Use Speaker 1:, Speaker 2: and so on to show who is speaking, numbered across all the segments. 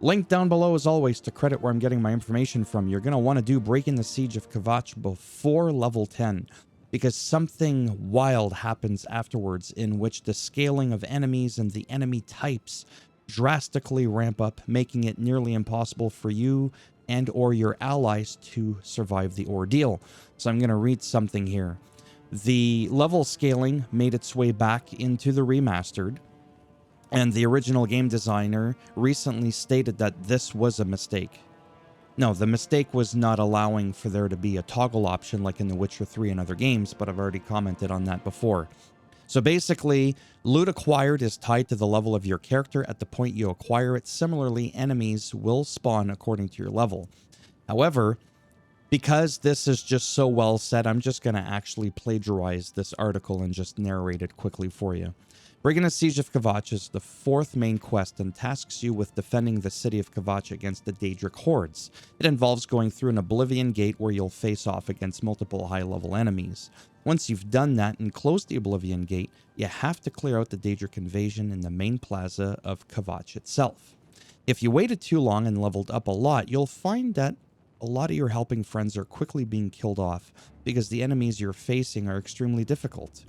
Speaker 1: Link down below as always to credit where I'm getting my information from. You're going to want to do Breaking the Siege of Kvatch before level 10, because something wild happens afterwards in which the scaling of enemies and the enemy types drastically ramp up, making it nearly impossible for you and or your allies to survive the ordeal. So I'm going to read something here. The level scaling made its way back into the remastered, and the original game designer recently stated that this was a mistake. No, the mistake was not allowing for there to be a toggle option like in The Witcher 3 and other games, but I've already commented on that before. So basically, loot acquired is tied to the level of your character at the point you acquire it. Similarly, enemies will spawn according to your level. However, because this is just so well said, I'm just going to actually plagiarize this article and just narrate it quickly for you. Breaking the Siege of Kvatch is the 4th main quest and tasks you with defending the city of Kvatch against the Daedric hordes. It involves going through an Oblivion gate where you'll face off against multiple high-level enemies. Once you've done that and closed the Oblivion gate, you have to clear out the Daedric invasion in the main plaza of Kvatch itself. If you waited too long and leveled up a lot, you'll find that a lot of your helping friends are quickly being killed off because the enemies you're facing are extremely difficult.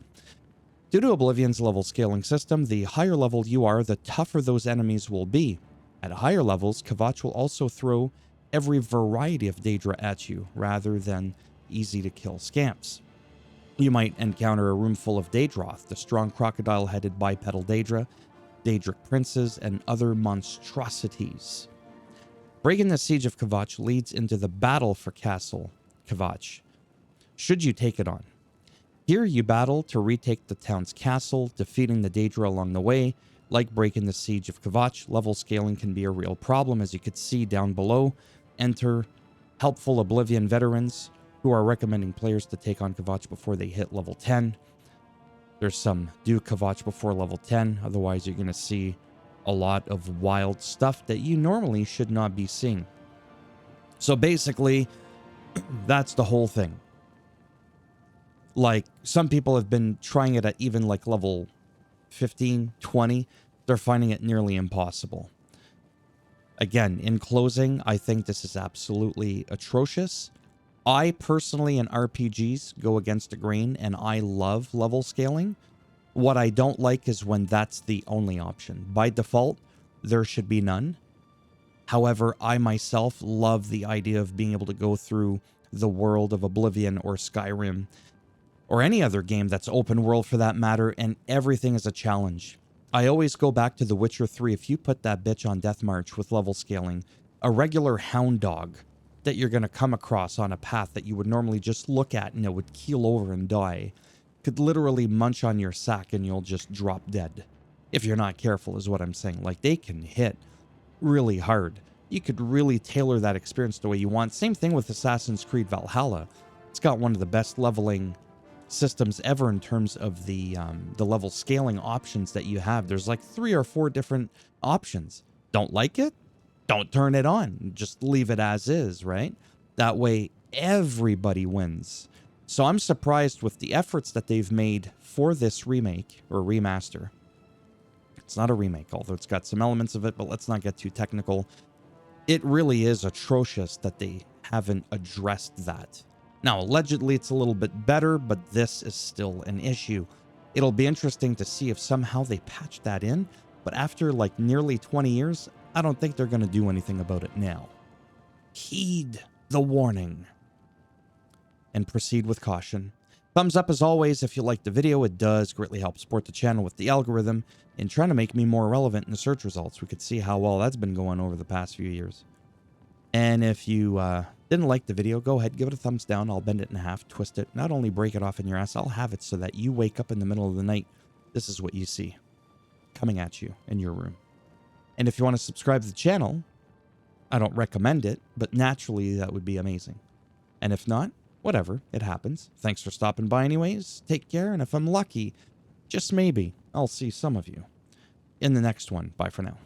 Speaker 1: Due to Oblivion's level scaling system, the higher level you are, the tougher those enemies will be. At higher levels, Kvatch will also throw every variety of Daedra at you, rather than easy-to-kill scamps. You might encounter a room full of Daedroth, the strong crocodile-headed bipedal Daedra, Daedric princes, and other monstrosities. Breaking the Siege of Kvatch leads into the battle for Castle Kvatch, should you take it on. Here you battle to retake the town's castle, defeating the Daedra along the way. Like Breaking the Siege of Kvatch, level scaling can be a real problem, as you could see down below. Enter helpful Oblivion veterans who are recommending players to take on Kvatch before they hit level 10. There's some do Kvatch before level 10, otherwise you're going to see a lot of wild stuff that you normally should not be seeing. So basically, that's the whole thing. Like, some people have been trying it at even like level 15, 20. They're finding it nearly impossible. Again, in closing, I think this is absolutely atrocious. I personally, in RPGs, go against the grain, and I love level scaling. What I don't like is when that's the only option. By default, there should be none. However, I myself love the idea of being able to go through the world of Oblivion or Skyrim, or any other game that's open world for that matter, and everything is a challenge. I always go back to The Witcher 3. If you put that bitch on Death March with level scaling, a regular hound dog that you're going to come across on a path that you would normally just look at and it would keel over and die, could literally munch on your sack and you'll just drop dead. If you're not careful, is what I'm saying. Like, they can hit really hard. You could really tailor that experience the way you want. Same thing with Assassin's Creed Valhalla. It's got one of the best leveling systems ever in terms of the level scaling options that you have. There's like 3 or 4 different options. Don't like it? Don't turn it on. Just leave it as is, right? That way everybody wins. So I'm surprised with the efforts that they've made for this remake or remaster. It's not a remake, although it's got some elements of it, but let's not get too technical. It really is atrocious that they haven't addressed that. Now, allegedly, it's a little bit better, but this is still an issue. It'll be interesting to see if somehow they patch that in, but after like nearly 20 years, I don't think they're going to do anything about it now. Heed the warning and proceed with caution. Thumbs up as always if you liked the video. It does greatly help support the channel with the algorithm and trying to make me more relevant in the search results. We could see how well that's been going over the past few years. And if you didn't like the video, go ahead, give it a thumbs down. I'll bend it in half, twist it, not only break it off in your ass, I'll have it so that you wake up in the middle of the night. This is what you see coming at you in your room. And if you want to subscribe to the channel, I don't recommend it, but naturally that would be amazing. And if not, whatever, it happens. Thanks for stopping by anyways. Take care, and if I'm lucky, just maybe, I'll see some of you in the next one. Bye for now.